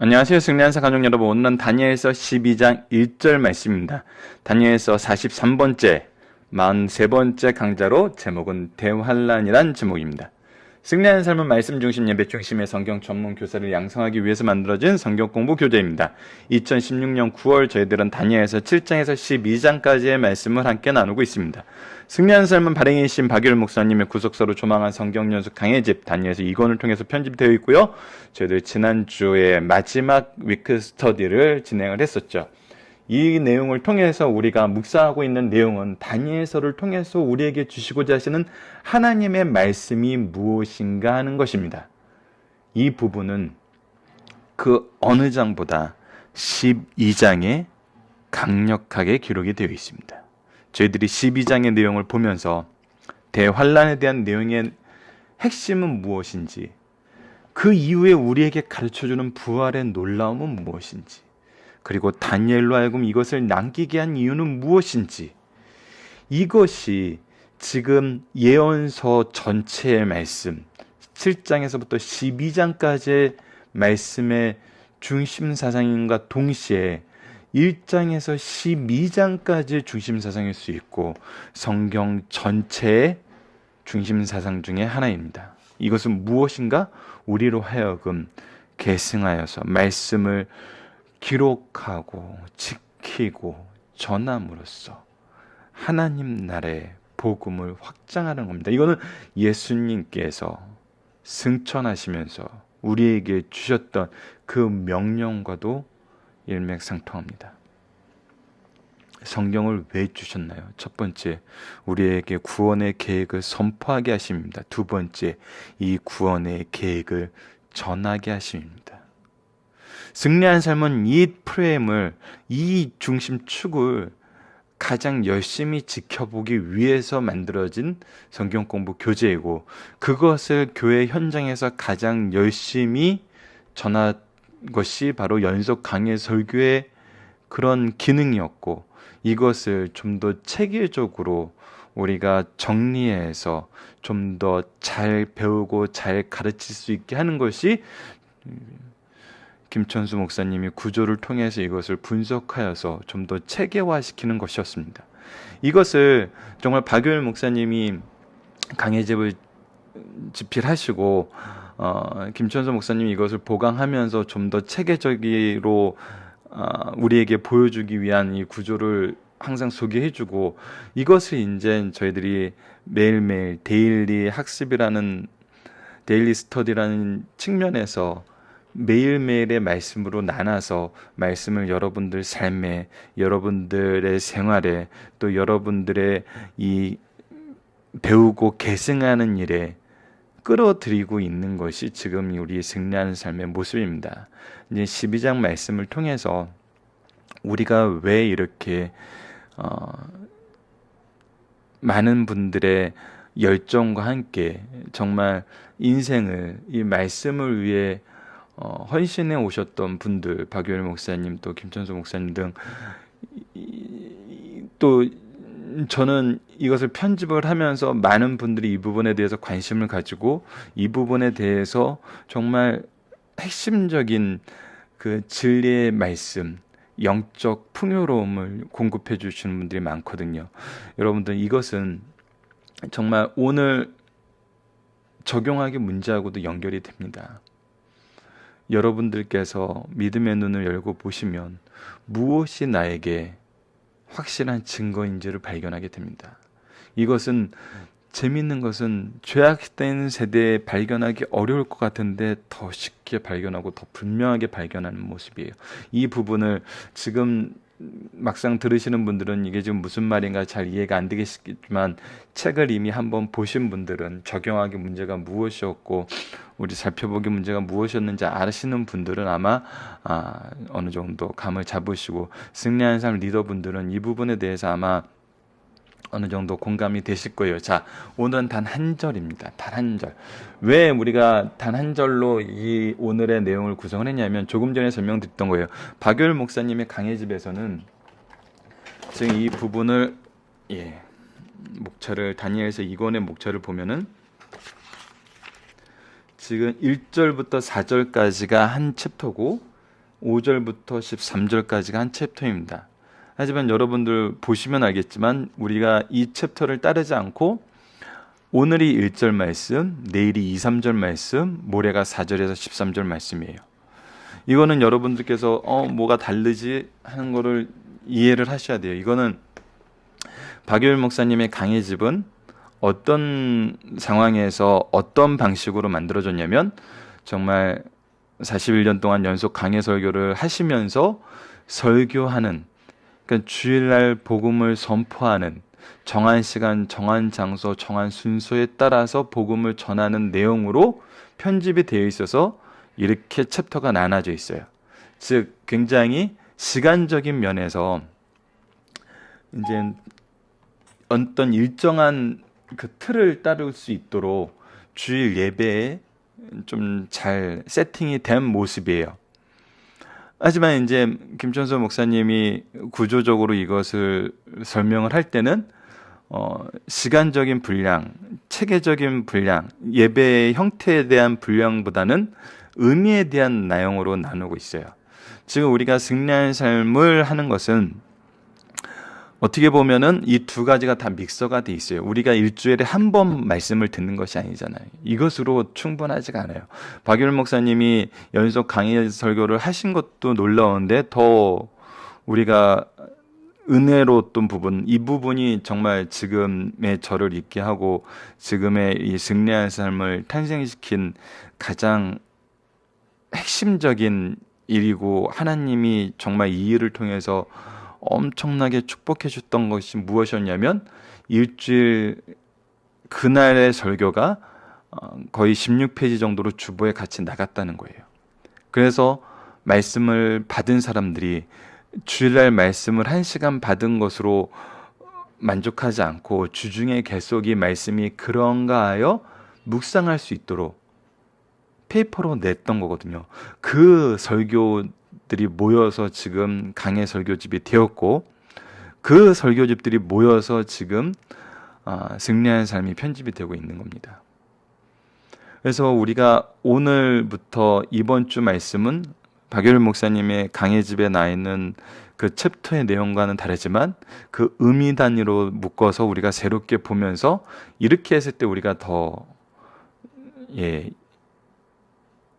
안녕하세요. 승리한사 가족 여러분. 오늘은 다니엘서 12장 1절 말씀입니다. 다니엘서 43번째, 43번째 강좌로 제목은 대환란이란 제목입니다. 승리하는 삶은 말씀 중심 예배 중심의 성경 전문 교사를 양성하기 위해서 만들어진 성경 공부 교재입니다. 2016년 9월 저희들은 다니엘서 7장에서 12장까지의 말씀을 함께 나누고 있습니다. 승리하는 삶은 발행이신 박유일 목사님의 구속서로 조망한 성경 연수 강해집 다니엘서 2권을 통해서 편집되어 있고요. 저희들 지난주에 마지막 위크 스터디를 진행을 했었죠. 이 내용을 통해서 우리가 묵상하고 있는 내용은 다니엘서를 통해서 우리에게 주시고자 하시는 하나님의 말씀이 무엇인가 하는 것입니다. 이 부분은 그 어느 장보다 12장에 강력하게 기록이 되어 있습니다. 저희들이 12장의 내용을 보면서 대환란에 대한 내용의 핵심은 무엇인지, 그 이후에 우리에게 가르쳐주는 부활의 놀라움은 무엇인지, 그리고 다니엘로 하여금 이것을 남기게 한 이유는 무엇인지, 이것이 지금 예언서 전체의 말씀 7장에서부터 12장까지의 말씀의 중심 사상인과 동시에 1장에서 12장까지의 중심 사상일 수 있고 성경 전체의 중심 사상 중에 하나입니다. 이것은 무엇인가? 우리로 하여금 계승하여서 말씀을 기록하고 지키고 전함으로써 하나님 나라의 복음을 확장하는 겁니다. 이거는 예수님께서 승천하시면서 우리에게 주셨던 그 명령과도 일맥상통합니다. 성경을 왜 주셨나요? 첫 번째, 우리에게 구원의 계획을 선포하게 하십니다. 두 번째, 이 구원의 계획을 전하게 하십니다. 승리한 삶은 이 프레임을, 이 중심축을 가장 열심히 지켜보기 위해서 만들어진 성경 공부 교재이고, 그것을 교회 현장에서 가장 열심히 전한 것이 바로 연속 강해 설교의 그런 기능이었고, 이것을 좀 더 체계적으로 우리가 정리해서 좀 더 잘 배우고 잘 가르칠 수 있게 하는 것이 김천수 목사님이 구조를 통해서 이것을 분석하여서 좀 더 체계화시키는 것이었습니다. 이것을 정말 박유일 목사님이 강해집을 집필하시고 김천수 목사님이 이것을 보강하면서 좀 더 체계적으로 우리에게 보여주기 위한 이 구조를 항상 소개해주고, 이것을 이제 저희들이 매일매일 데일리 학습이라는, 데일리 스터디라는 측면에서 매일매일의 말씀으로 나눠서 말씀을 여러분들 삶에, 여러분들의 생활에, 또 여러분들의 이 배우고 계승하는 일에 끌어들이고 있는 것이 지금 우리 승리하는 삶의 모습입니다. 이제 12장 말씀을 통해서 우리가 왜 이렇게 많은 분들의 열정과 함께 정말 인생을 이 말씀을 위해 헌신해 오셨던 분들, 박유일 목사님, 또 김천수 목사님 등, 또 저는 이것을 편집을 하면서 많은 분들이 이 부분에 대해서 관심을 가지고 이 부분에 대해서 정말 핵심적인 그 진리의 말씀, 영적 풍요로움을 공급해 주시는 분들이 많거든요. 여러분들, 이것은 정말 오늘 적용하기 문제하고도 연결이 됩니다. 여러분들께서 믿음의 눈을 열고 보시면 무엇이 나에게 확실한 증거인지를 발견하게 됩니다. 이것은, 재미있는 것은 죄악된 세대에 발견하기 어려울 것 같은데 더 쉽게 발견하고 더 분명하게 발견하는 모습이에요. 이 부분을 지금 막상 들으시는 분들은 이게 지금 무슨 말인가 잘 이해가 안 되겠지만, 책을 이미 한번 보신 분들은 적용하기 문제가 무엇이었고 우리 살펴보기 문제가 무엇이었는지 아시는 분들은 아마 어느 정도 감을 잡으시고, 승리하는 삶 리더분들은 이 부분에 대해서 아마 어느 정도 공감이 되실 거예요. 자, 오늘은 단 한 절입니다. 단 한 절. 왜 우리가 단 한 절로 이 오늘의 내용을 구성을 했냐면, 조금 전에 설명드렸던 거예요. 박유일 목사님의 강해집에서는 지금 이 부분을, 목차를, 다니엘서 2권의 목차를 보면은 지금 1절부터 4절까지가 한 챕터고, 5절부터 13절까지가 한 챕터입니다. 하지만 여러분들 보시면 알겠지만 우리가 이 챕터를 따르지 않고 오늘이 1절 말씀, 내일이 2, 3절 말씀, 모레가 4절에서 13절 말씀이에요. 이거는 여러분들께서 뭐가 다르지 하는 거를 이해를 하셔야 돼요. 이거는 박유일 목사님의 강해집은 어떤 상황에서 어떤 방식으로 만들어졌냐면 정말 41년 동안 연속 강해 설교를 하시면서 설교하는, 그러니까 주일날 복음을 선포하는, 정한 시간, 정한 장소, 정한 순서에 따라서 복음을 전하는 내용으로 편집이 되어 있어서 이렇게 챕터가 나눠져 있어요. 즉 굉장히 시간적인 면에서 이제 어떤 일정한 그 틀을 따를 수 있도록 주일 예배에 좀 잘 세팅이 된 모습이에요. 하지만 이제 김천수 목사님이 구조적으로 이것을 설명을 할 때는 시간적인 분량, 체계적인 분량, 예배의 형태에 대한 분량보다는 의미에 대한 내용으로 나누고 있어요. 지금 우리가 승리하는 삶을 하는 것은 어떻게 보면은 이 두 가지가 다 믹서가 돼 있어요. 우리가 일주일에 한 번 말씀을 듣는 것이 아니잖아요. 이것으로 충분하지가 않아요. 박유일 목사님이 연속 강의 설교를 하신 것도 놀라운데 더 우리가 은혜로웠던 부분, 이 부분이 정말 지금의 저를 있게 하고 지금의 이 승리한 삶을 탄생시킨 가장 핵심적인 일이고, 하나님이 정말 이 일을 통해서 엄청나게 축복해 줬던 것이 무엇이었냐면 일주일 그날의 설교가 거의 16페이지 정도로 주보에 같이 나갔다는 거예요. 그래서 말씀을 받은 사람들이 주일날 말씀을 1시간 받은 것으로 만족하지 않고 주중에 계속 이 말씀이 그런가 하여 묵상할 수 있도록 페이퍼로 냈던 거거든요. 그 설교들이 모여서 지금 강해 설교집이 되었고, 그 설교집들이 모여서 지금 승리하는 삶이 편집이 되고 있는 겁니다. 그래서 우리가 오늘부터 이번 주 말씀은 박유일 목사님의 강해집에 나 있는 그 챕터의 내용과는 다르지만 그 의미 단위로 묶어서 우리가 새롭게 보면서 이렇게 했을 때 우리가 더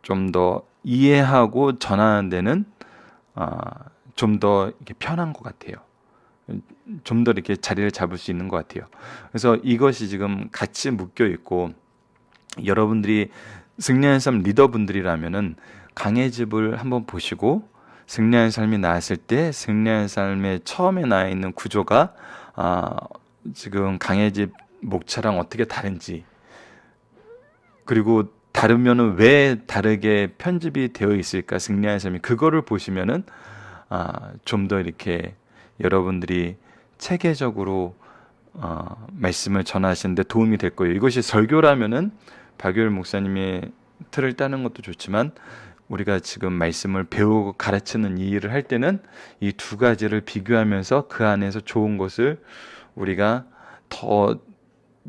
좀 더 이해하고 전하는 데는 좀 더 이렇게 편한 것 같아요. 좀 더 이렇게 자리를 잡을 수 있는 것 같아요. 그래서 이것이 지금 같이 묶여 있고, 여러분들이 승리하는 삶 리더분들이라면은 강해집을 한번 보시고 승리하는 삶이 나왔을 때 승리하는 삶의 처음에 나와 있는 구조가 지금 강해집 목차랑 어떻게 다른지, 그리고 다르면은 왜 다르게 편집이 되어 있을까, 승리하는 삶이, 그거를 보시면은 좀 더 이렇게 여러분들이 체계적으로 말씀을 전하시는데 도움이 될 거예요. 이것이 설교라면은 박유일 목사님의 틀을 따는 것도 좋지만 우리가 지금 말씀을 배우고 가르치는 이 일을 할 때는 이 두 가지를 비교하면서 그 안에서 좋은 것을 우리가 더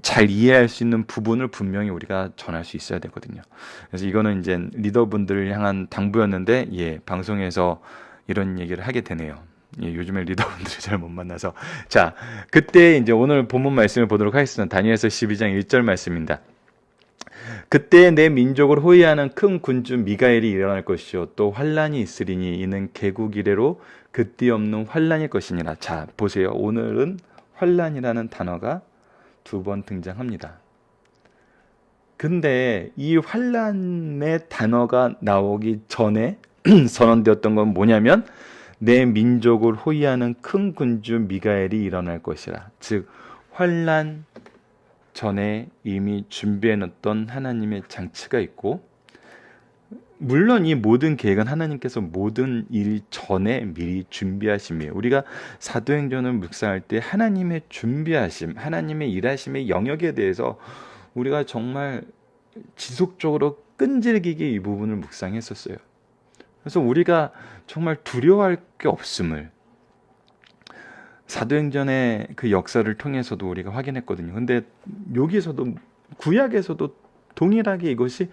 잘 이해할 수 있는 부분을 분명히 우리가 전할 수 있어야 되거든요. 그래서 이거는 이제 리더분들을 향한 당부였는데 방송에서 이런 얘기를 하게 되네요. 요즘에 리더분들이 잘 못 만나서. 자, 그때 이제 오늘 본문 말씀을 보도록 하겠습니다. 다니엘서 12장 1절 말씀입니다. 그때 내 민족을 호위하는 큰 군주 미가엘이 일어날 것이요 또 환란이 있으리니 이는 개국 이래로 그때없는 환란일 것이니라. 자, 보세요. 오늘은 환란이라는 단어가 2번 등장합니다. 근데 이 환란의 단어가 나오기 전에 선언되었던 건 뭐냐면 내 민족을 호위하는 큰 군주 미가엘이 일어날 것이라. 즉 환란 전에 이미 준비해 놓던 하나님의 장치가 있고, 물론 이 모든 계획은 하나님께서 모든 일 전에 미리 준비하심이에요. 우리가 사도행전을 묵상할 때 하나님의 준비하심, 하나님의 일하심의 영역에 대해서 우리가 정말 지속적으로 끈질기게 이 부분을 묵상했었어요. 그래서 우리가 정말 두려워할 게 없음을 사도행전의 그 역사를 통해서도 우리가 확인했거든요. 근데 여기서도 구약에서도 동일하게 이것이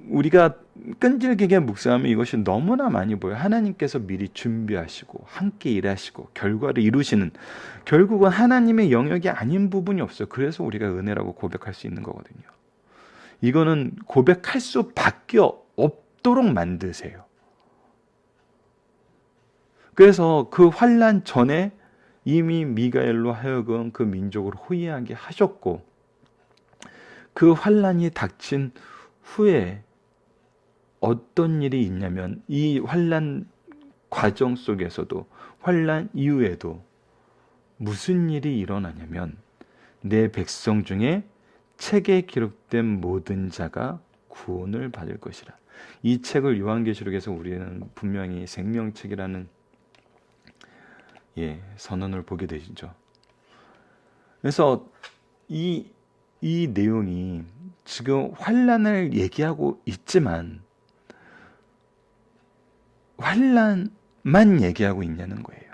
우리가 끈질기게 묵상하면 이것이 너무나 많이 보여요. 하나님께서 미리 준비하시고 함께 일하시고 결과를 이루시는, 결국은 하나님의 영역이 아닌 부분이 없어요. 그래서 우리가 은혜라고 고백할 수 있는 거거든요. 이거는 고백할 수밖에 없도록 만드세요. 그래서 그 환난 전에 이미 미가엘로 하여금 그 민족을 호위하게 하셨고, 그 환난이 닥친 후에 어떤 일이 있냐면, 이 환난 과정 속에서도, 환난 이후에도 무슨 일이 일어나냐면, 내 백성 중에 책에 기록된 모든 자가 구원을 받을 것이라. 이 책을 요한계시록에서 우리는 분명히 생명책이라는 선언을 보게 되죠. 그래서 이 내용이 지금 환난을 얘기하고 있지만 환난만 얘기하고 있냐는 거예요.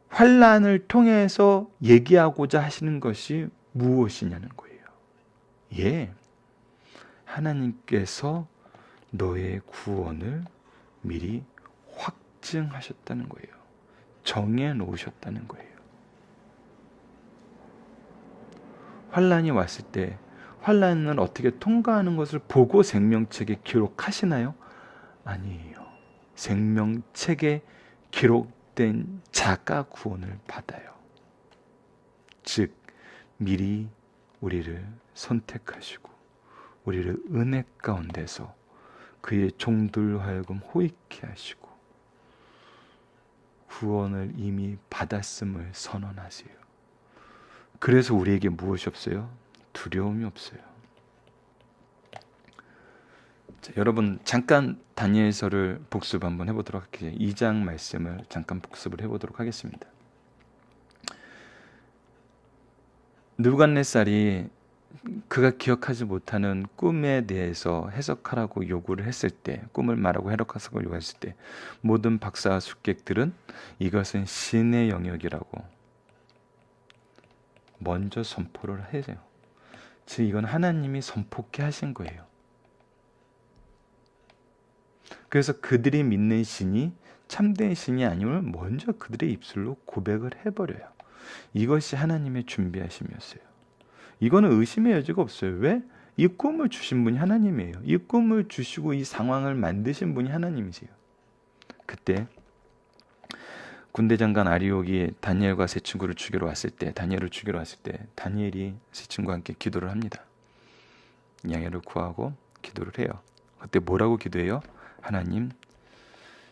환난을 통해서 얘기하고자 하시는 것이 무엇이냐는 거예요. 하나님께서 너의 구원을 미리 확증하셨다는 거예요. 정해 놓으셨다는 거예요. 환난이 왔을 때 환난을 어떻게 통과하는 것을 보고 생명책에 기록하시나요? 아니에요. 생명책에 기록된 자가 구원을 받아요. 즉 미리 우리를 선택하시고 우리를 은혜 가운데서 그의 종들로 하여금 호익케 하시고 구원을 이미 받았음을 선언하세요. 그래서 우리에게 무엇이 없어요? 두려움이 없어요. 자, 여러분 잠깐 다니엘서를 복습 한번 해보도록 할게요. 2장 말씀을 잠깐 복습을 해보도록 하겠습니다. 느부갓네살이 그가 기억하지 못하는 꿈에 대해서 해석하라고 요구를 했을 때, 꿈을 말하고 해석하라고 요구했을 때 모든 박사와 숙객들은 이것은 신의 영역이라고 먼저 선포를 해요. 즉 이건 하나님이 선포케 하신 거예요. 그래서 그들이 믿는 신이 참된 신이 아님을 먼저 그들의 입술로 고백을 해버려요. 이것이 하나님의 준비하심이었어요. 이거는 의심의 여지가 없어요. 왜? 이 꿈을 주신 분이 하나님이에요. 이 꿈을 주시고 이 상황을 만드신 분이 하나님이세요. 그때 군대장관 아리옥이 다니엘과 세 친구를 죽이러 왔을 때, 다니엘을 죽이러 왔을 때 다니엘이 세 친구와 함께 기도를 합니다. 양해를 구하고 기도를 해요. 그때 뭐라고 기도해요? 하나님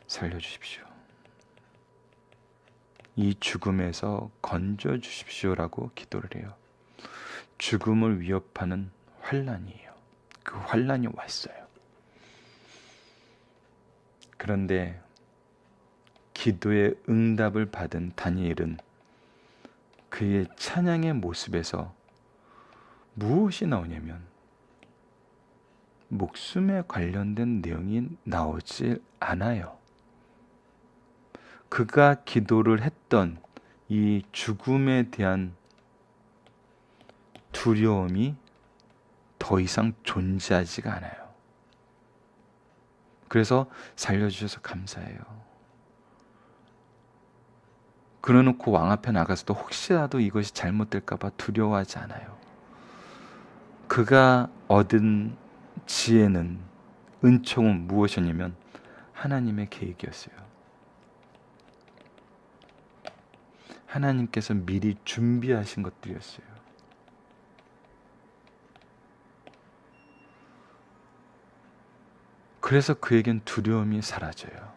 살려주십시오. 이 죽음에서 건져주십시오라고 기도를 해요. 죽음을 위협하는 환난이에요. 그 환난이 왔어요. 그런데 기도의 응답을 받은 다니엘은 그의 찬양의 모습에서 무엇이 나오냐면 목숨에 관련된 내용이 나오지 않아요. 그가 기도를 했던 이 죽음에 대한 두려움이 더 이상 존재하지가 않아요. 그래서 살려주셔서 감사해요. 그러놓고 왕 앞에 나가서도 혹시라도 이것이 잘못될까봐 두려워하지 않아요. 그가 얻은 지혜는, 은총은 무엇이냐면 하나님의 계획이었어요. 하나님께서 미리 준비하신 것들이었어요. 그래서 그에겐 두려움이 사라져요.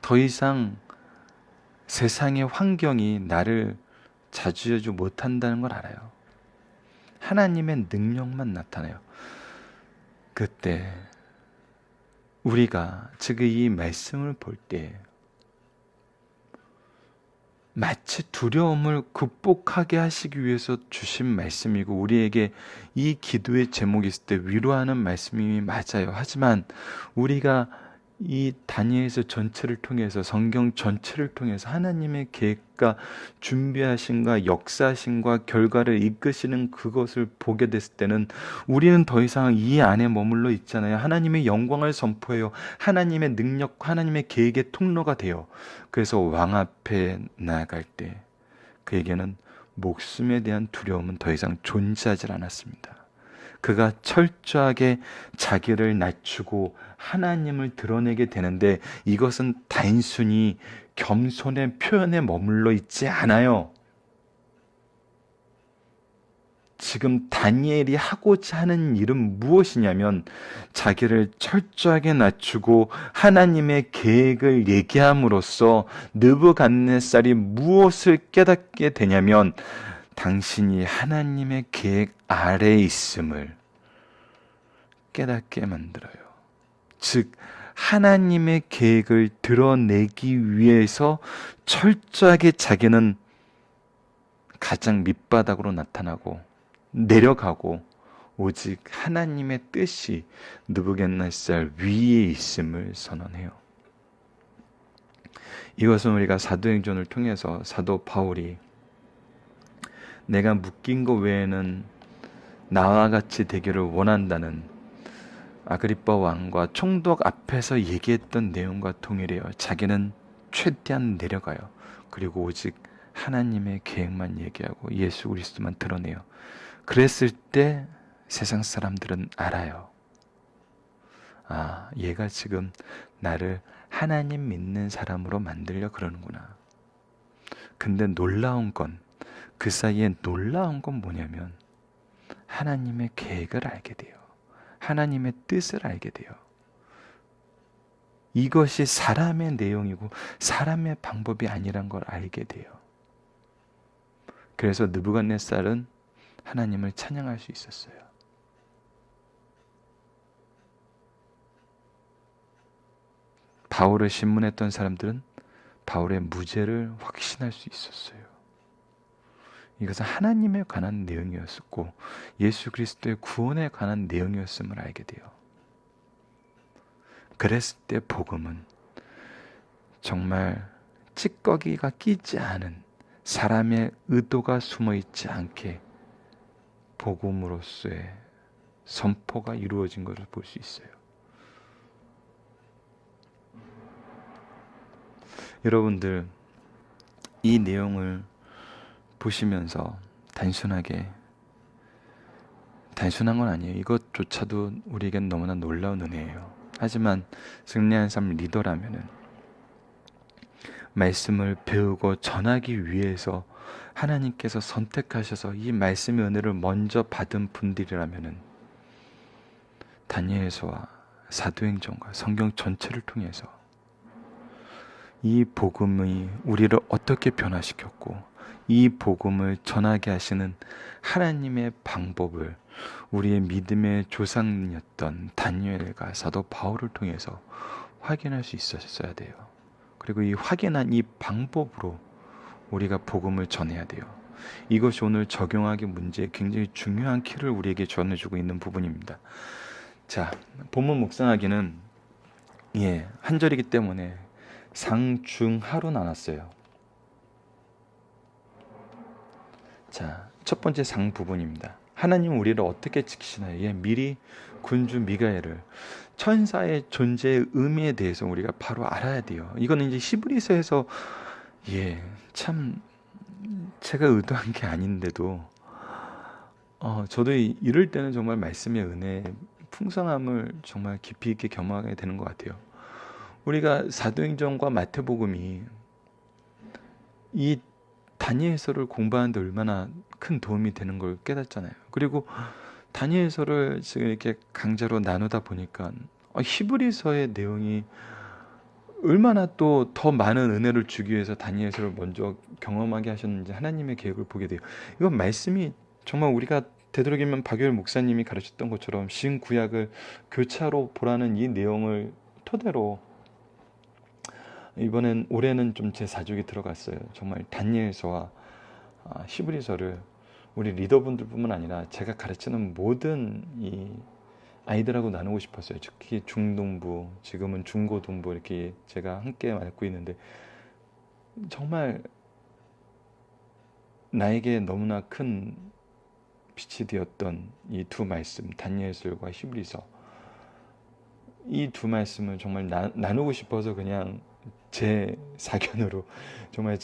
더 이상 세상의 환경이 나를 자주하지 못한다는 걸 알아요. 하나님의 능력만 나타나요. 그때 우리가 지금 이 말씀을 볼 때 마치 두려움을 극복하게 하시기 위해서 주신 말씀이고, 우리에게 이 기도의 제목이 있을 때 위로하는 말씀이 맞아요. 하지만 우리가 이 다니엘서 전체를 통해서, 성경 전체를 통해서 하나님의 계획과 준비하심과 역사하심과 결과를 이끄시는 그것을 보게 됐을 때는 우리는 더 이상 이 안에 머물러 있잖아요. 하나님의 영광을 선포해요. 하나님의 능력, 하나님의 계획의 통로가 돼요. 그래서 왕 앞에 나아갈 때 그에게는 목숨에 대한 두려움은 더 이상 존재하지 않았습니다. 그가 철저하게 자기를 낮추고 하나님을 드러내게 되는데, 이것은 단순히 겸손의 표현에 머물러 있지 않아요. 지금 다니엘이 하고자 하는 일은 무엇이냐면, 자기를 철저하게 낮추고 하나님의 계획을 얘기함으로써 느부갓네살이 무엇을 깨닫게 되냐면, 당신이 하나님의 계획 아래에 있음을 깨닫게 만들어요. 즉, 하나님의 계획을 드러내기 위해서 철저하게 자기는 가장 밑바닥으로 나타나고 내려가고, 오직 하나님의 뜻이 느부갓네살 위에 있음을 선언해요. 이것은 우리가 사도행전을 통해서 사도 바울이 내가 묶인 것 외에는 나와 같이 되기를 원한다는 아그리빠 왕과 총독 앞에서 얘기했던 내용과 동일해요. 자기는 최대한 내려가요. 그리고 오직 하나님의 계획만 얘기하고 예수 그리스도만 드러내요. 그랬을 때 세상 사람들은 알아요. 아, 얘가 지금 나를 하나님 믿는 사람으로 만들려 그러는구나. 근데 놀라운 건, 그 사이에 놀라운 건 뭐냐면 하나님의 계획을 알게 돼요. 하나님의 뜻을 알게 돼요. 이것이 사람의 내용이고 사람의 방법이 아니란 걸 알게 돼요. 그래서 느부갓네살은 하나님을 찬양할 수 있었어요. 바울을 신문했던 사람들은 바울의 무죄를 확신할 수 있었어요. 이것은 하나님에 관한 내용이었고 예수 그리스도의 구원에 관한 내용이었음을 알게 돼요. 그랬을 때 복음은 정말 찌꺼기가 끼지 않은, 사람의 의도가 숨어있지 않게 복음으로서의 선포가 이루어진 것을 볼 수 있어요. 여러분들, 이 내용을 보시면서 단순한 건 아니에요. 이것조차도 우리에겐 너무나 놀라운 은혜예요. 하지만 승리한 삶 리더라면은 말씀을 배우고 전하기 위해서 하나님께서 선택하셔서 이 말씀의 은혜를 먼저 받은 분들이라면은 다니엘서와 사도행전과 성경 전체를 통해서 이 복음이 우리를 어떻게 변화시켰고 이 복음을 전하게 하시는 하나님의 방법을 우리의 믿음의 조상이었던 다니엘과 사도 바울을 통해서 확인할 수 있었어야 돼요. 그리고 이 확인한 이 방법으로 우리가 복음을 전해야 돼요. 이것이 오늘 적용하기 문제에 굉장히 중요한 키를 우리에게 전해주고 있는 부분입니다. 자, 본문 묵상하기는 한 절이기 때문에 상중하로 나눴어요. 자, 첫 번째 상 부분입니다. 하나님은 우리를 어떻게 지키시나요? 미리 군주 미가엘을, 천사의 존재의 의미에 대해서 우리가 바로 알아야 돼요. 이거는 이제 히브리서에서 참 제가 의도한 게 아닌데도 저도 이럴 때는 정말 말씀의 은혜의 풍성함을 정말 깊이 있게 경험하게 되는 것 같아요. 우리가 사도행전과 마태복음이 이 다니엘서를 공부하는데 얼마나 큰 도움이 되는 걸 깨닫잖아요. 그리고 다니엘서를 지금 이렇게 강좌로 나누다 보니까 히브리서의 내용이 얼마나 또 더 많은 은혜를 주기 위해서 다니엘서를 먼저 경험하게 하셨는지 하나님의 계획을 보게 돼요. 이건 말씀이 정말 우리가 되도록이면 박유일 목사님이 가르쳤던 것처럼 신구약을 교차로 보라는 이 내용을 토대로 올해는 좀 제 사족이 들어갔어요. 정말 다니엘서와 히브리서를 우리 리더분들뿐만 아니라 제가 가르치는 모든 이 아이들하고 나누고 싶었어요. 특히 중동부, 지금은 중고등부 이렇게 제가 함께 맡고 있는데 정말 나에게 너무나 큰 빛이 되었던 이 두 말씀, 다니엘서과 히브리서, 이 두 말씀을 정말 나누고 싶어서 그냥 제 사견으로 정말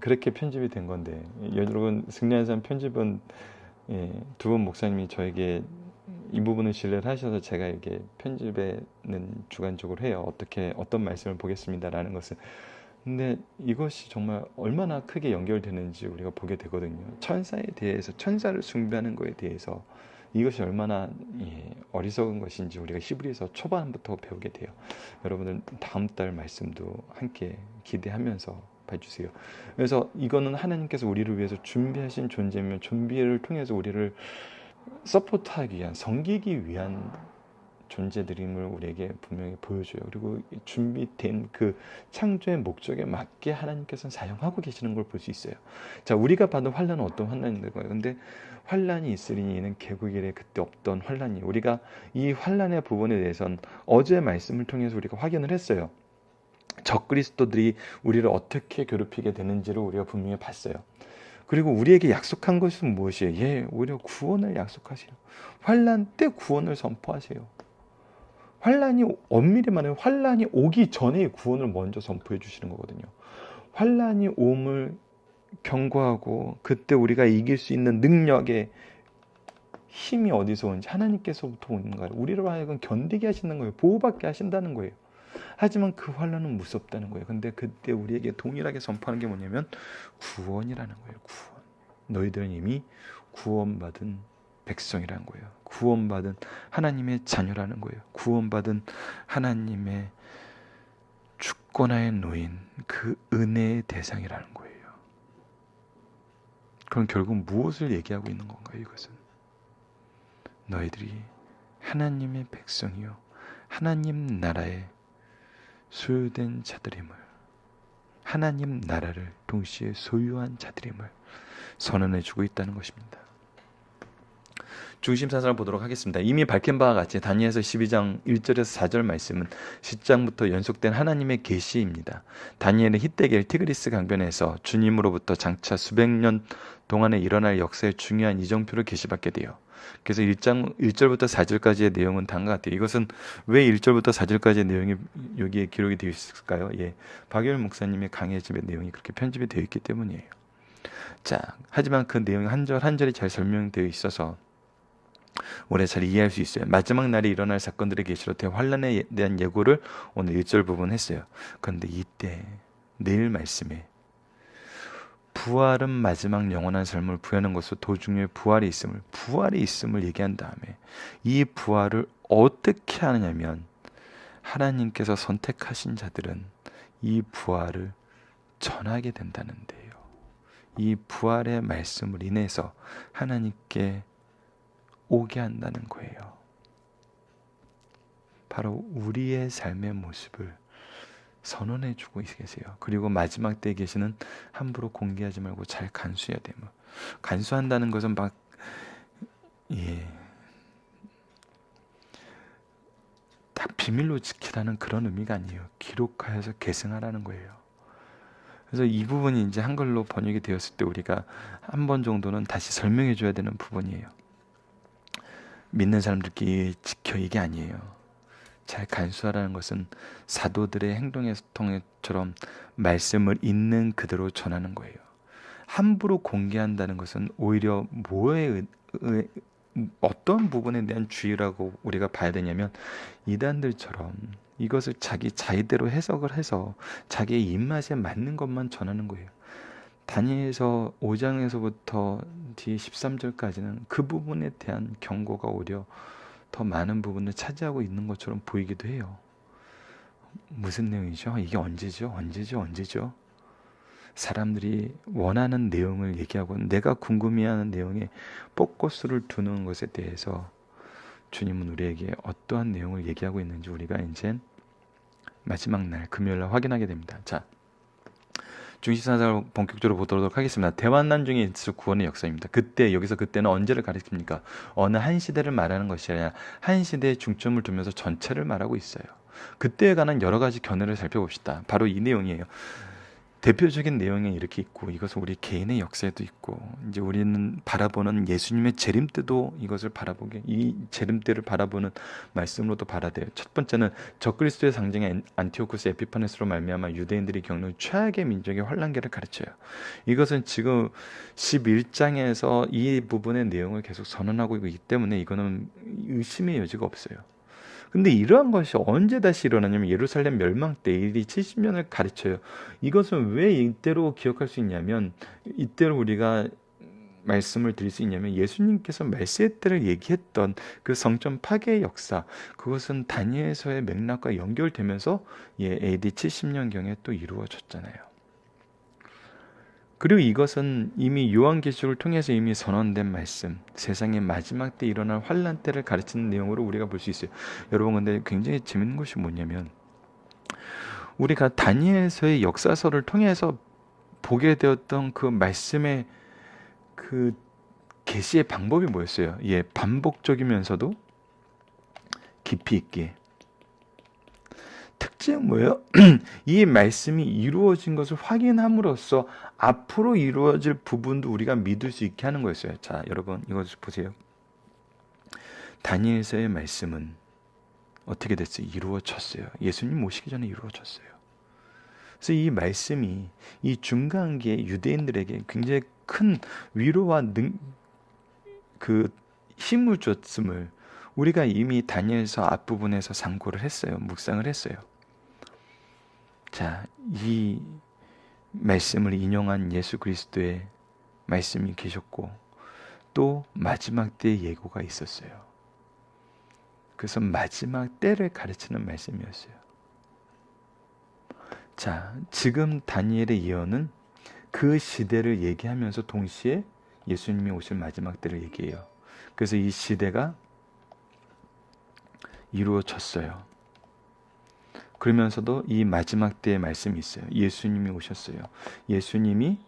그렇게 편집이 된 건데, 여러분 승리한 편집은 두분 목사님이 저에게 이 부분을 신뢰를 하셔서 제가 이렇게 편집에는 주관적으로 해요. 어떤 말씀을 보겠습니다라는 것은. 근데 이것이 정말 얼마나 크게 연결되는지 우리가 보게 되거든요. 천사에 대해서, 천사를 숭배하는 것에 대해서 이것이 얼마나 어리석은 것인지 우리가 히브리서 초반부터 배우게 돼요. 여러분들 다음 달 말씀도 함께 기대하면서 봐주세요. 그래서 이거는 하나님께서 우리를 위해서 준비하신 존재면 준비를 통해서 우리를 서포트하기 위한, 섬기기 위한 존재들임을 우리에게 분명히 보여줘요. 그리고 준비된 그 창조의 목적에 맞게 하나님께서는 사용하고 계시는 걸 볼 수 있어요. 자, 우리가 받은 환란은 어떤 환란인가요? 근데 환란이 있으리니 이는 개국일에 그때 없던 환란이, 우리가 이 환란의 부분에 대해서는 어제 말씀을 통해서 우리가 확인을 했어요. 적그리스도들이 우리를 어떻게 괴롭히게 되는지를 우리가 분명히 봤어요. 그리고 우리에게 약속한 것은 무엇이에요? 오히려 구원을 약속하세요. 환란 때 구원을 선포하세요. 환란이, 엄밀히 말하면 환란이 오기 전에 구원을 먼저 선포해 주시는 거거든요. 환란이 옴을 경고하고 그때 우리가 이길 수 있는 능력의 힘이 어디서 오는지 하나님께서부터 오는 거예요. 우리로 하여금 견디게 하시는 거예요. 보호받게 하신다는 거예요. 하지만 그 환란은 무섭다는 거예요. 근데 그때 우리에게 동일하게 선포하는 게 뭐냐면 구원이라는 거예요. 구원. 너희들은 이미 구원받은 백성이라는 거예요. 구원받은 하나님의 자녀라는 거예요. 구원받은 하나님의 주권하에 놓인 그 은혜의 대상이라는 거예요. 그럼 결국 무엇을 얘기하고 있는 건가요? 이것은 너희들이 하나님의 백성이요 하나님 나라의 소유된 자들임을, 하나님 나라를 동시에 소유한 자들임을 선언해주고 있다는 것입니다. 중심 사상을 보도록 하겠습니다. 이미 밝힌 바와 같이 다니엘서 12장 1절에서 4절 말씀은 10장부터 연속된 하나님의 계시입니다. 다니엘은 히데겔 티그리스 강변에서 주님으로부터 장차 수백 년 동안에 일어날 역사의 중요한 이정표를 계시받게 돼요. 그래서 1장 1절부터 4절까지의 내용은 다음과 같아요. 이것은 왜 1절부터 4절까지의 내용이 여기에 기록이 되어 있을까요? 박유일 목사님의 강해집의 내용이 그렇게 편집이 되어 있기 때문이에요. 자, 하지만 그 내용이 한 절 한 절이 잘 설명되어 있어서 오래 잘 이해할 수 있어요. 마지막 날에 일어날 사건들의 계시로 대환란에 대한 예고를 오늘 1절 부분 했어요. 그런데 이때 내일 말씀에 부활은 마지막 영원한 삶을 부여하는 것으로 도중에 부활이 있음을 얘기한 다음에 이 부활을 어떻게 하느냐면 하나님께서 선택하신 자들은 이 부활을 전하게 된다는데요. 이 부활의 말씀을 인해서 하나님께 오게 한다는 거예요. 바로 우리의 삶의 모습을 선언해주고 계세요. 그리고 마지막 때에 계시는 함부로 공개하지 말고 잘 간수해야 돼요. 간수한다는 것은 딱 비밀로 지키라는 그런 의미가 아니에요. 기록하여서 계승하라는 거예요. 그래서 이 부분이 이제 한글로 번역이 되었을 때 우리가 한 번 정도는 다시 설명해 줘야 되는 부분이에요. 믿는 사람들끼리 지켜 이게 아니에요. 잘 간수하라는 것은 사도들의 행동의 통해처럼 말씀을 있는 그대로 전하는 거예요. 함부로 공개한다는 것은 오히려 어떤 부분에 대한 주의라고 우리가 봐야 되냐면 이단들처럼 이것을 자기 자의대로 해석을 해서 자기의 입맛에 맞는 것만 전하는 거예요. 다니엘서 5장에서부터 뒤에 13절까지는 그 부분에 대한 경고가 오히려 더 많은 부분을 차지하고 있는 것처럼 보이기도 해요. 무슨 내용이죠? 이게 언제죠? 사람들이 원하는 내용을 얘기하고 내가 궁금해하는 내용에 포커스를 두는 것에 대해서 주님은 우리에게 어떠한 내용을 얘기하고 있는지 우리가 이제 마지막 날 금요일 날 확인하게 됩니다. 자, 중시사상을 본격적으로 보도록 하겠습니다. 대환란 중에 있어 구원의 역사입니다. 여기서 그때는 언제를 가리킵니까? 어느 한 시대를 말하는 것이 아니라 한 시대에 중점을 두면서 전체를 말하고 있어요. 그때에 관한 여러 가지 견해를 살펴봅시다. 바로 이 내용이에요. 대표적인 내용이 이렇게 있고, 이것은 우리 개인의 역사에도 있고, 이제 우리는 바라보는 예수님의 재림 때도 이것을 바라보게, 이 재림 때를 바라보는 말씀으로도 바라돼요. 첫 번째는 적그리스도의 상징인 안티오쿠스 에피파네스로 말미암아 유대인들이 겪는 최악의 민족의 환란기를 가르쳐요. 이것은 지금 11장에서 이 부분의 내용을 계속 선언하고 있기 때문에 이거는 의심의 여지가 없어요. 근데 이러한 것이 언제 다시 일어나냐면 예루살렘 멸망 때 AD 70년을 가르쳐요. 이것은 왜 이때로 기억할 수 있냐면, 이때로 우리가 말씀을 드릴 수 있냐면, 예수님께서 말세 때를 얘기했던 그 성전 파괴의 역사, 그것은 다니엘서의 맥락과 연결되면서 AD 70년경에 또 이루어졌잖아요. 그리고 이것은 이미 요한계시록을 통해서 이미 선언된 말씀, 세상의 마지막 때 일어날 환란 때를 가르치는 내용으로 우리가 볼 수 있어요. 여러분, 근데 굉장히 재밌는 것이 뭐냐면, 우리가 다니엘서의 역사서를 통해서 보게 되었던 그 말씀의 그 계시의 방법이 뭐였어요? 반복적이면서도 깊이 있게. 특징은 뭐예요? 이 말씀이 이루어진 것을 확인함으로써 앞으로 이루어질 부분도 우리가 믿을 수 있게 하는 거였어요. 자, 여러분, 이것을 보세요. 다니엘서의 말씀은 어떻게 됐어요? 이루어졌어요. 예수님 오시기 전에 이루어졌어요. 그래서 이 말씀이 이 중간기의 유대인들에게 굉장히 큰 위로와 힘을 줬음을 우리가 이미 다니엘서 앞부분에서 상고를 했어요. 묵상을 했어요. 자, 이 말씀을 인용한 예수 그리스도의 말씀이 계셨고, 또 마지막 때의 예고가 있었어요. 그래서 마지막 때를 가르치는 말씀이었어요. 자, 지금 다니엘의 예언은 그 시대를 얘기하면서 동시에 예수님이 오실 마지막 때를 얘기해요. 그래서 이 시대가 이루어졌어요. 그러면서도 이 마지막 때의 말씀이 있어요. 예수님이 오셨어요. 예수님이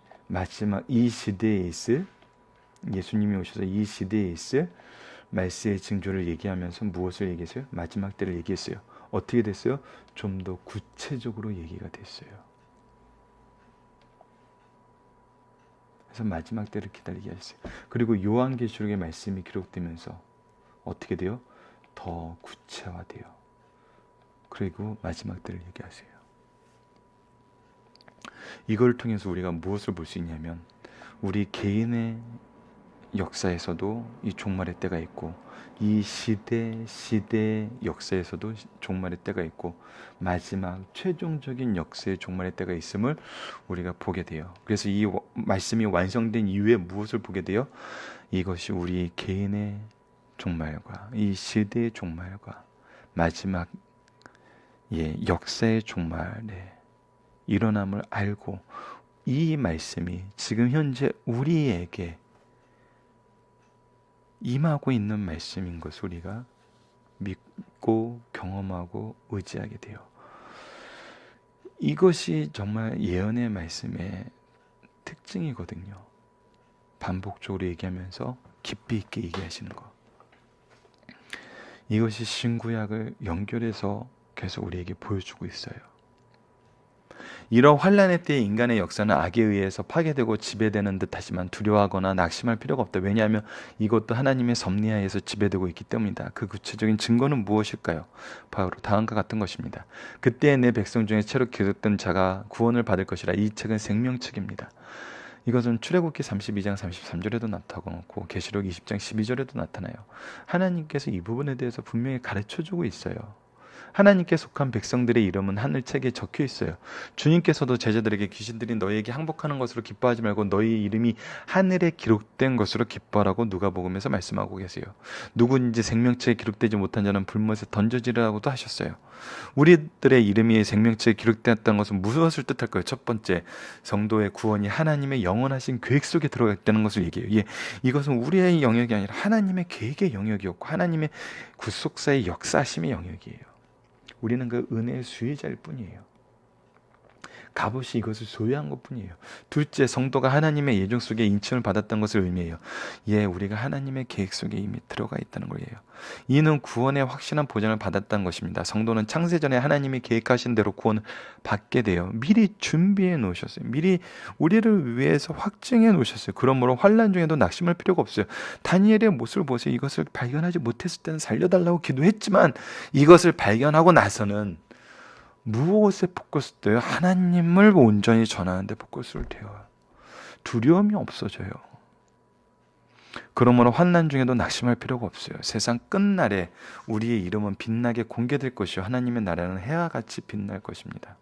예수님이 오셔서 이 시대에 있을 말세의 징조를 얘기하면서 무엇을 얘기했어요? 마지막 때를 얘기했어요. 어떻게 됐어요? 좀 더 구체적으로 얘기가 됐어요. 그래서 마지막 때를 기다리게 했어요. 그리고 요한계시록의 말씀이 기록되면서 어떻게 돼요? 더 구체화돼요. 그리고 마지막 때를 얘기하세요. 이걸 통해서 우리가 무엇을 볼 수 있냐면, 우리 개인의 역사에서도 이 종말의 때가 있고, 이 시대 역사에서도 종말의 때가 있고, 마지막 최종적인 역사의 종말의 때가 있음을 우리가 보게 돼요. 그래서 이 말씀이 완성된 이후에 무엇을 보게 돼요? 이것이 우리 개인의 종말과 이 시대의 종말과 마지막 역사의 종말에 일어남을 알고, 이 말씀이 지금 현재 우리에게 임하고 있는 말씀인 것을 우리가 믿고 경험하고 의지하게 돼요. 이것이 정말 예언의 말씀의 특징이거든요. 반복적으로 얘기하면서 깊이 있게 얘기하시는 것. 이것이 신구약을 연결해서 계속 우리에게 보여주고 있어요. 이런 환란의 때의 인간의 역사는 악에 의해서 파괴되고 지배되는 듯하지만 두려워하거나 낙심할 필요가 없다. 왜냐하면 이것도 하나님의 섭리하에서 지배되고 있기 때문이다. 그 구체적인 증거는 무엇일까요? 바로 다음과 같은 것입니다. 그때 내 백성 중에 채로 기록된 자가 구원을 받을 것이라. 이 책은 생명책입니다. 이것은 출애굽기 32장 33절에도 나타나고 계시록 20장 12절에도 나타나요. 하나님께서 이 부분에 대해서 분명히 가르쳐주고 있어요. 하나님께 속한 백성들의 이름은 하늘책에 적혀 있어요. 주님께서도 제자들에게 귀신들이 너희에게 항복하는 것으로 기뻐하지 말고 너희 이름이 하늘에 기록된 것으로 기뻐하라고 누가복음에서 말씀하고 계세요. 누구든지 생명책에 기록되지 못한 자는 불못에 던져지라고도 하셨어요. 우리들의 이름이 생명책에 기록되었다는 것은 무엇을 뜻할까요? 첫 번째, 성도의 구원이 하나님의 영원하신 계획 속에 들어갔다는 것을 얘기해요. 이것은 우리의 영역이 아니라 하나님의 계획의 영역이었고 하나님의 구속사의 역사심의 영역이에요. 우리는 그 은혜의 수혜자일 뿐이에요. 값없이 이것을 소유한 것뿐이에요. 둘째, 성도가 하나님의 예정 속에 인침을 받았던 것을 의미해요. 우리가 하나님의 계획 속에 이미 들어가 있다는 거예요. 이는 구원의 확실한 보장을 받았다는 것입니다. 성도는 창세 전에 하나님이 계획하신 대로 구원을 받게 돼요. 미리 준비해 놓으셨어요. 미리 우리를 위해서 확증해 놓으셨어요. 그러므로 환난 중에도 낙심할 필요가 없어요. 다니엘의 모습을 보세요. 이것을 발견하지 못했을 때는 살려달라고 기도했지만 이것을 발견하고 나서는 무엇에 포커스 돼요? 하나님을 온전히 전하는데 포커스를 돼요. 두려움이 없어져요. 그러므로 환난 중에도 낙심할 필요가 없어요. 세상 끝날에 우리의 이름은 빛나게 공개될 것이요 하나님의 나라는 해와 같이 빛날 것입니다.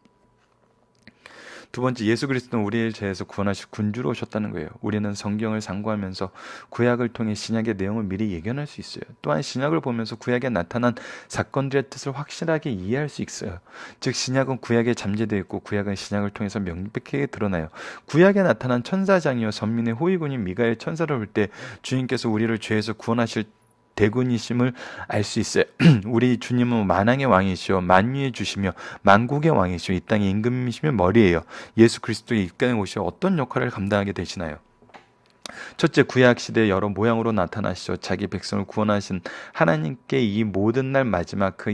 두 번째, 예수 그리스도는 우리의 죄에서 구원하실 군주로 오셨다는 거예요. 우리는 성경을 상고하면서 구약을 통해 신약의 내용을 미리 예견할 수 있어요. 또한 신약을 보면서 구약에 나타난 사건들의 뜻을 확실하게 이해할 수 있어요. 즉 신약은 구약에 잠재되어 있고 구약은 신약을 통해서 명백하게 드러나요. 구약에 나타난 천사장이요 선민의 호위군인 미가엘 천사를 볼 때 주님께서 우리를 죄에서 구원하실 대군이심을 알 수 있어요. 우리 주님은 만왕의 왕이시오, 만유의 주시며 만국의 왕이시오, 이 땅의 임금이시며 머리예요. 예수 그리스도의 이 땅에 오시어 어떤 역할을 감당하게 되시나요? 첫째, 구약 시대 여러 모양으로 나타나시죠. 자기 백성을 구원하신 하나님께 이 모든 날 마지막 그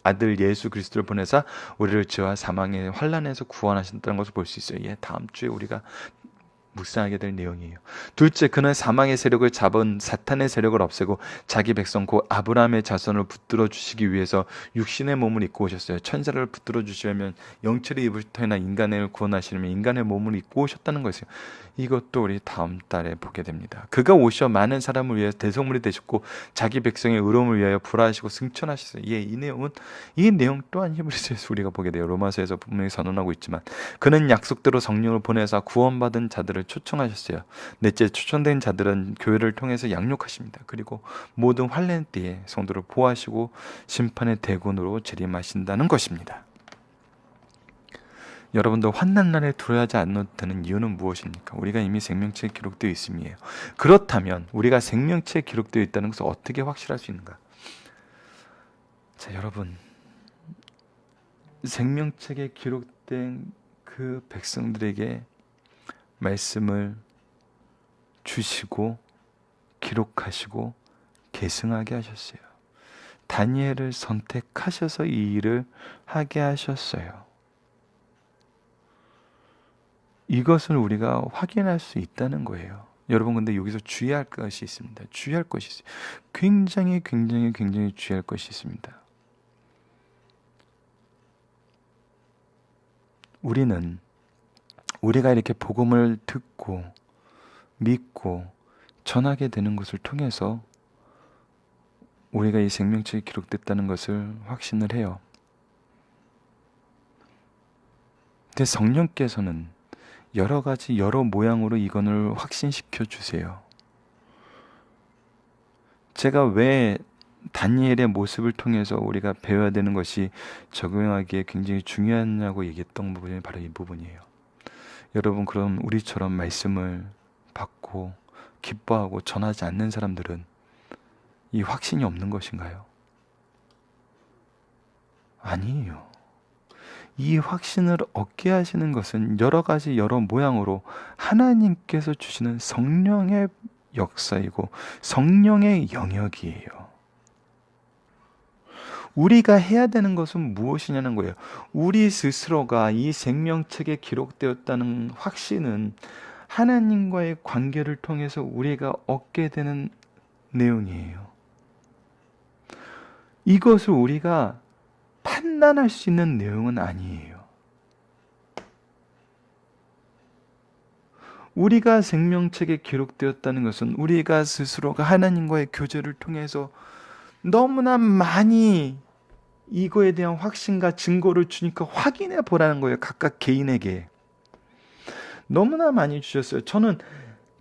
아들 예수 그리스도를 보내사 우리를 죄와 사망의 환난에서 구원하신다는 것을 볼 수 있어요. 다음 주에 우리가 묵상하게 될 내용이에요. 둘째, 그는 사망의 세력을 잡은 사탄의 세력을 없애고 자기 백성 곧 아브라함의 자손을 붙들어 주시기 위해서 육신의 몸을 입고 오셨어요. 천사를 붙들어 주시려면 영체를 입을 터이나 인간을 구원하시려면 인간의 몸을 입고 오셨다는 것이에요. 이것도 우리 다음 달에 보게 됩니다. 그가 오셔 많은 사람을 위해서 대속물이 되셨고 자기 백성의 의로움을 위하여 불화하시고 승천하셨어요. 이 내용 또한 히브리서에서 우리가 보게 돼요. 로마서에서 분명히 선언하고 있지만 그는 약속대로 성령을 보내사 구원받은 자들을 초청하셨어요. 넷째, 초청된 자들은 교회를 통해서 양육하십니다. 그리고 모든 환난 때에 성도를 보호하시고 심판의 대군으로 재림하신다는 것입니다. 여러분도 환난 날에 두려워하지 않는 이유는 무엇입니까? 우리가 이미 생명체에 기록되어 있음이에요. 그렇다면 우리가 생명체에 기록되어 있다는 것을 어떻게 확실할 수 있는가? 자, 여러분, 생명책에 기록된 그 백성들에게 말씀을 주시고 기록하시고 계승하게 하셨어요. 다니엘을 선택하셔서 이 일을 하게 하셨어요. 이것을 우리가 확인할 수 있다는 거예요. 여러분, 근데 여기서 주의할 것이 있습니다. 주의할 것이 있어요. 굉장히 주의할 것이 있습니다. 우리가 이렇게 복음을 듣고 믿고 전하게 되는 것을 통해서 우리가 이 생명책에 기록됐다는 것을 확신을 해요. 근데 성령께서는 여러 가지 여러 모양으로 이건을 확신시켜 주세요. 제가 왜 다니엘의 모습을 통해서 우리가 배워야 되는 것이 적용하기에 굉장히 중요하냐고 얘기했던 부분이 바로 이 부분이에요. 여러분, 그럼 우리처럼 말씀을 받고 기뻐하고 전하지 않는 사람들은 이 확신이 없는 것인가요? 아니에요. 이 확신을 얻게 하시는 것은 여러 가지 여러 모양으로 하나님께서 주시는 성령의 역사이고 성령의 영역이에요. 우리가 해야 되는 것은 무엇이냐는 거예요. 우리 스스로가 이 생명책에 기록되었다는 확신은 하나님과의 관계를 통해서 우리가 얻게 되는 내용이에요. 이것을 우리가 판단할 수 있는 내용은 아니에요. 우리가 생명책에 기록되었다는 것은 우리가 스스로가 하나님과의 교제를 통해서 너무나 많이 이거에 대한 확신과 증거를 주니까 확인해 보라는 거예요. 각각 개인에게. 너무나 많이 주셨어요. 저는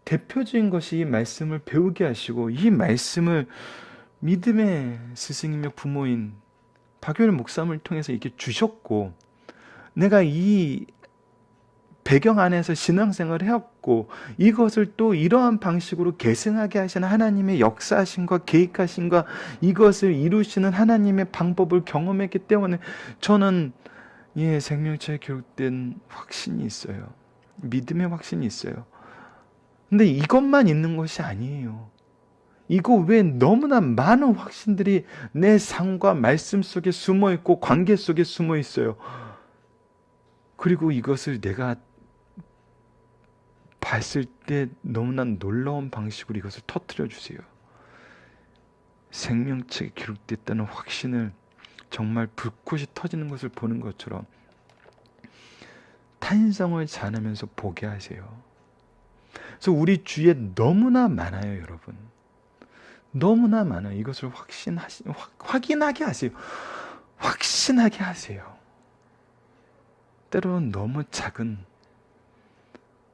대표적인 것이 이 말씀을 배우게 하시고 이 말씀을 믿음의 스승이며 부모인 박효일 목사님을 통해서 이렇게 주셨고, 내가 이 배경 안에서 신앙생활을 해왔고 이것을 또 이러한 방식으로 계승하게 하시는 하나님의 역사하심과 계획하심과 이것을 이루시는 하나님의 방법을 경험했기 때문에 저는 예, 생명체에 기록된 확신이 있어요. 믿음의 확신이 있어요. 근데 이것만 있는 것이 아니에요. 이거 외에 너무나 많은 확신들이 내 삶과 말씀 속에 숨어 있고 관계 속에 숨어 있어요. 그리고 이것을 내가 봤을 때 너무나 놀라운 방식으로 이것을 터뜨려 주세요. 생명체에 기록됐다는 확신을 정말 불꽃이 터지는 것을 보는 것처럼 탄성을 자아내면서 보게 하세요. 그래서 우리 주위에 너무나 많아요, 여러분. 너무나 많아요. 이것을 확인하게 하세요. 확신하게 하세요. 때로는 너무 작은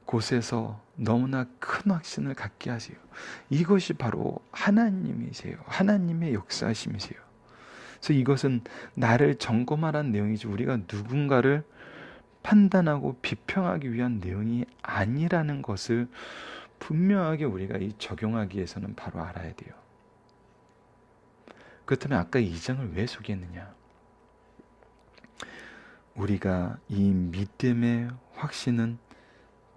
곳에서 너무나 큰 확신을 갖게 하세요. 이것이 바로 하나님이세요. 하나님의 역사심이세요. 그래서 이것은 나를 점검하라는 내용이지 우리가 누군가를 판단하고 비평하기 위한 내용이 아니라는 것을 분명하게 우리가 이 적용하기 위해서는 바로 알아야 돼요. 그렇다면 아까 이 장을 왜 소개했느냐? 우리가 이 믿음의 확신은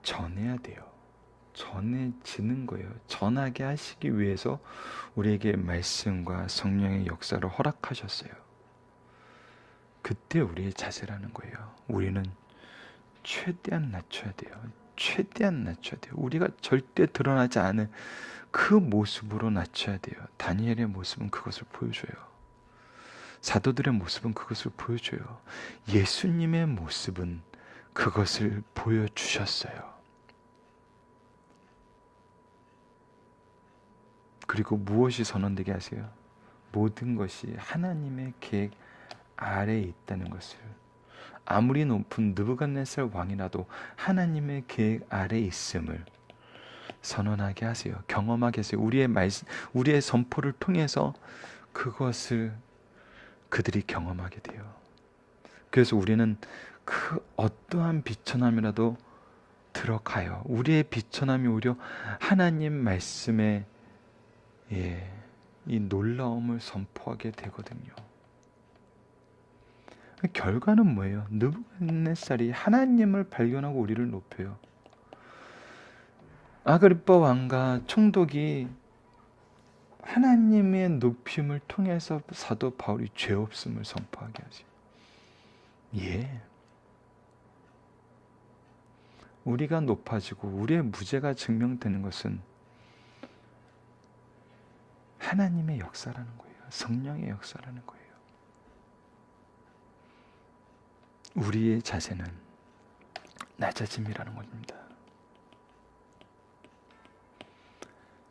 전해야 돼요. 전해지는 거예요. 전하게 하시기 위해서 우리에게 말씀과 성령의 역사를 허락하셨어요. 그때 우리의 자세라는 거예요. 우리는 최대한 낮춰야 돼요. 최대한 낮춰야 돼요. 우리가 절대 드러나지 않은 그 모습으로 낮춰야 돼요. 다니엘의 모습은 그것을 보여줘요. 사도들의 모습은 그것을 보여줘요. 예수님의 모습은 그것을 보여주셨어요. 그리고 무엇이 선언되게 하세요? 모든 것이 하나님의 계획 아래에 있다는 것을. 아무리 높은 느부갓네살 왕이라도 하나님의 계획 아래에 있음을 선언하게 하세요. 경험하게 하세요. 우리의 선포를 통해서 그것을 그들이 경험하게 돼요. 그래서 우리는 그 어떠한 비천함이라도 들어가요. 우리의 비천함이 오히려 하나님 말씀에 이 놀라움을 선포하게 되거든요. 결과는 뭐예요? 느부갓네살이 하나님을 발견하고 우리를 높여요. 아그리빠 왕과 총독이 하나님의 높임을 통해서 사도 바울이 죄 없음을 선포하게 하죠. 예. 우리가 높아지고 우리의 무죄가 증명되는 것은 하나님의 역사라는 거예요. 성령의 역사라는 거예요. 우리의 자세는 낮아짐이라는 겁니다.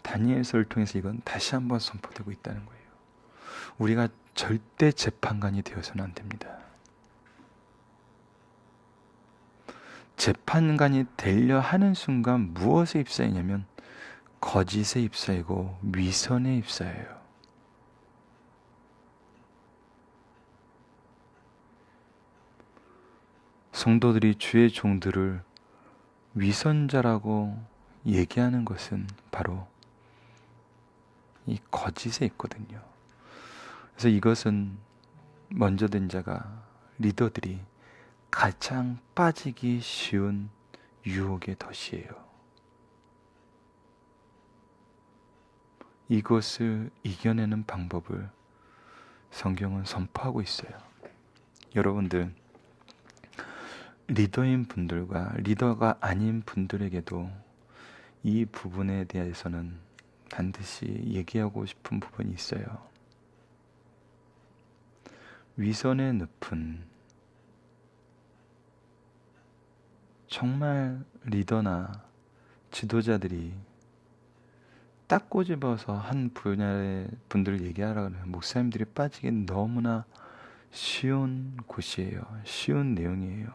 다니엘서를 통해서 이건 다시 한번 선포되고 있다는 거예요. 우리가 절대 재판관이 되어서는 안 됩니다. 재판관이 되려 하는 순간 무엇에 입사이냐면 거짓에 입사이고 위선에 입사예요. 성도들이 주의 종들을 위선자라고 얘기하는 것은 바로 이 거짓에 있거든요. 그래서 이것은 먼저 된 자가 리더들이 가장 빠지기 쉬운 유혹의 덫이에요. 이것을 이겨내는 방법을 성경은 선포하고 있어요. 여러분들, 리더인 분들과 리더가 아닌 분들에게도 이 부분에 대해서는 반드시 얘기하고 싶은 부분이 있어요. 위선의 늪은 정말 리더나 지도자들이 딱 꼬집어서 한 분야의 분들을 얘기하라 그러면 목사님들이 빠지기 너무나 쉬운 곳이에요. 쉬운 내용이에요.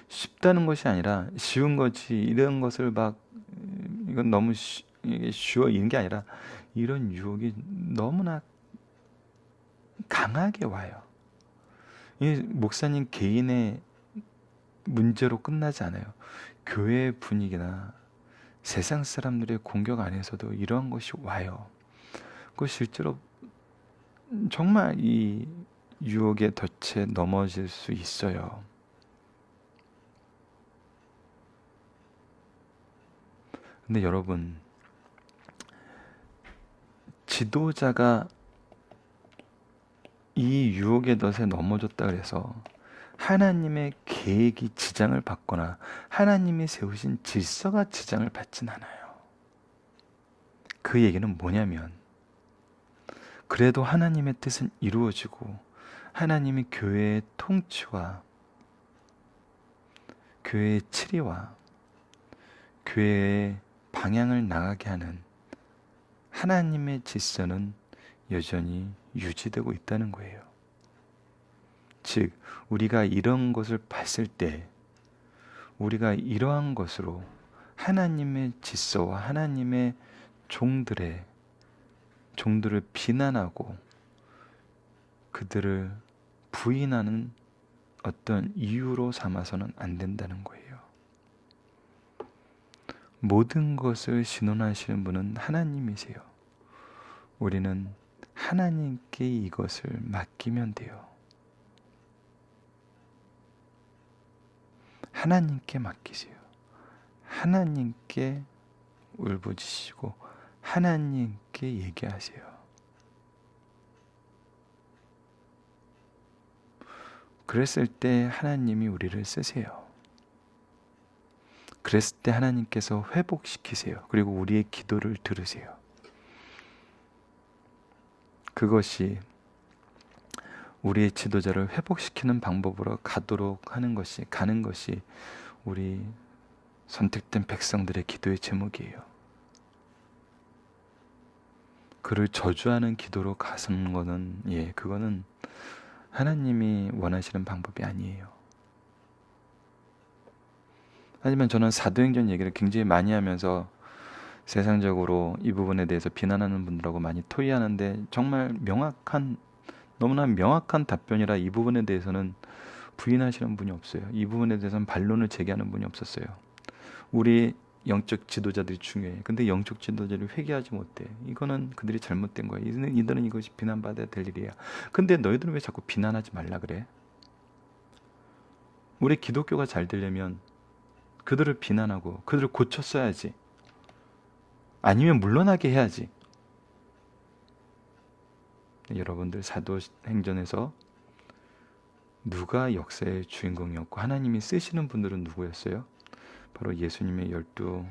쉽다는 것이 아니라 쉬운 거지 이런 것을 막 이건 너무 이게 쉬워 이런 게 아니라 이런 유혹이 너무나 강하게 와요. 이 목사님 개인의 문제로 끝나지 않아요. 교회 분위기나 세상 사람들의 공격 안에서도 이러한 것이 와요. 그 실제로 정말 이 유혹의 덫에 넘어질 수 있어요. 근데 여러분, 지도자가 이 유혹의 덫에 넘어졌다 그래서 하나님의 계획이 지장을 받거나 하나님이 세우신 질서가 지장을 받진 않아요. 그 얘기는 뭐냐면, 그래도 하나님의 뜻은 이루어지고 하나님이 교회의 통치와 교회의 치리와 교회의 방향을 나가게 하는 하나님의 질서는 여전히 유지되고 있다는 거예요. 즉, 우리가 이런 것을 봤을 때 우리가 이러한 것으로 하나님의 질서와 하나님의 종들을 비난하고 그들을 부인하는 어떤 이유로 삼아서는 안 된다는 거예요. 모든 것을 신원하시는 분은 하나님이세요. 우리는 하나님께 이것을 맡기면 돼요. 하나님께 맡기세요. 하나님께 울부짖으시고 하나님께 얘기하세요. 그랬을 때 하나님이 우리를 쓰세요. 그랬을 때 하나님께서 회복시키세요. 그리고 우리의 기도를 들으세요. 그것이 우리의 지도자를 회복시키는 방법으로 가는 것이 우리 선택된 백성들의 기도의 제목이에요. 그를 저주하는 기도로 가는 거는 그거는 하나님이 원하시는 방법이 아니에요. 하지만 저는 사도행전 얘기를 굉장히 많이 하면서 세상적으로 이 부분에 대해서 비난하는 분들하고 많이 토의하는데 정말 너무나 명확한 답변이라 이 부분에 대해서는 부인하시는 분이 없어요. 이 부분에 대해서는 반론을 제기하는 분이 없었어요. 우리 영적 지도자들이 중요해. 근데 영적 지도자들이 회개하지 못해. 이거는 그들이 잘못된 거야. 이들은 이것이 비난받아야 될 일이야. 근데 너희들은 왜 자꾸 비난하지 말라 그래? 우리 기독교가 잘 되려면 그들을 비난하고 그들을 고쳤어야지. 아니면 물러나게 해야지. 여러분들 사도행전에서 누가 역사의 주인공이었고 하나님이 쓰시는 분들은 누구였어요? 바로 예수님의 12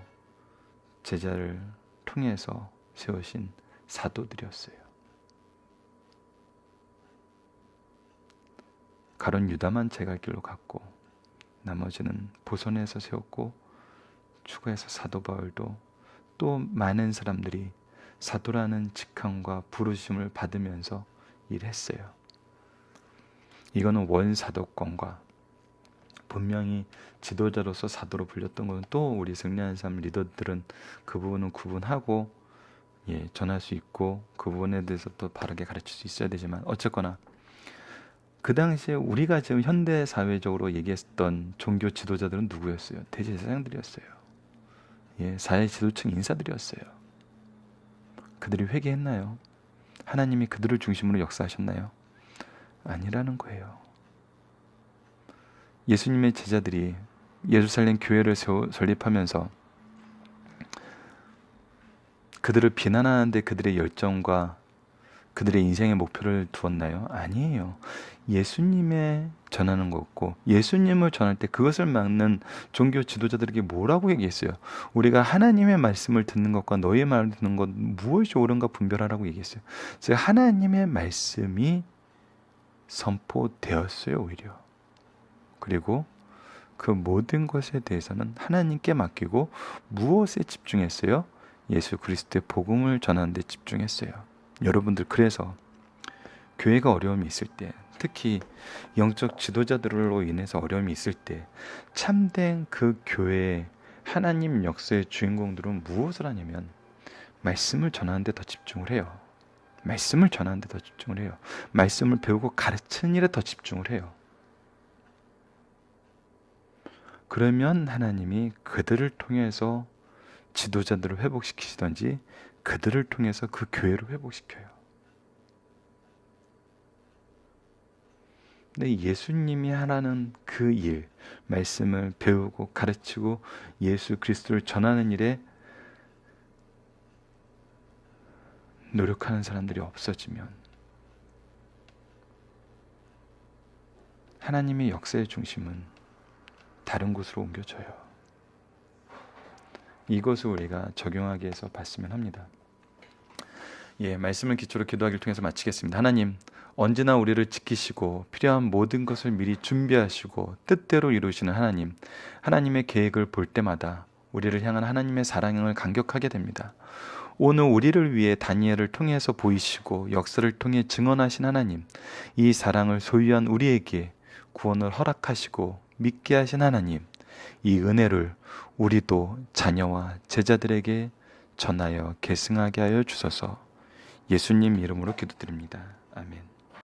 제자를 통해서 세우신 사도들이었어요. 가룟 유다만 제갈 길로 갔고 나머지는 보선해서 세웠고 추가해서 사도 바울도 또 많은 사람들이 사도라는 직함과 부르심을 받으면서 일했어요. 이거는 원사도권과 분명히 지도자로서 사도로 불렸던 것은 또 우리 승리하는 삶 리더들은 그 부분은 구분하고 전할 수 있고 그 부분에 대해서 또 바르게 가르칠 수 있어야 되지만 어쨌거나 그 당시에 우리가 지금 현대 사회적으로 얘기했던 종교 지도자들은 누구였어요? 대제사장들이었어요. 사회 지도층 인사들이었어요. 그들이 회개했나요? 하나님이 그들을 중심으로 역사하셨나요? 아니라는 거예요. 예수님의 제자들이 예루살렘 교회를 설립하면서 그들을 비난하는데 그들의 열정과 그들의 인생의 목표를 두었나요? 아니에요. 예수님의 전하는 거고 예수님을 전할 때 그것을 막는 종교 지도자들에게 뭐라고 얘기했어요? 우리가 하나님의 말씀을 듣는 것과 너의 말을 듣는 것 무엇이 옳은가 분별하라고 얘기했어요. 그래서 하나님의 말씀이 선포되었어요, 오히려. 그리고 그 모든 것에 대해서는 하나님께 맡기고 무엇에 집중했어요? 예수 그리스도의 복음을 전하는 데 집중했어요. 여러분들, 그래서 교회가 어려움이 있을 때, 특히 영적 지도자들로 인해서 어려움이 있을 때 참된 그 교회의 하나님 역사의 주인공들은 무엇을 하냐면 말씀을 전하는 데 더 집중을 해요. 말씀을 전하는 데 더 집중을 해요. 말씀을 배우고 가르치는 일에 더 집중을 해요. 그러면 하나님이 그들을 통해서 지도자들을 회복시키시든지 그들을 통해서 그 교회를 회복시켜요. 근데 예수님이 하라는 그 일, 말씀을 배우고 가르치고 예수 그리스도를 전하는 일에 노력하는 사람들이 없어지면 하나님의 역사의 중심은 다른 곳으로 옮겨져요. 이것을 우리가 적용하기 위해서 봤으면 합니다. 말씀을 기초로 기도하기를 통해서 마치겠습니다. 하나님, 언제나 우리를 지키시고 필요한 모든 것을 미리 준비하시고 뜻대로 이루시는 하나님, 하나님의 계획을 볼 때마다 우리를 향한 하나님의 사랑을 감격하게 됩니다. 오늘 우리를 위해 다니엘을 통해서 보이시고 역사를 통해 증언하신 하나님, 이 사랑을 소유한 우리에게 구원을 허락하시고 믿게 하신 하나님, 이 은혜를 우리도 자녀와 제자들에게 전하여 계승하게 하여 주소서. 예수님 이름으로 기도드립니다. 아멘.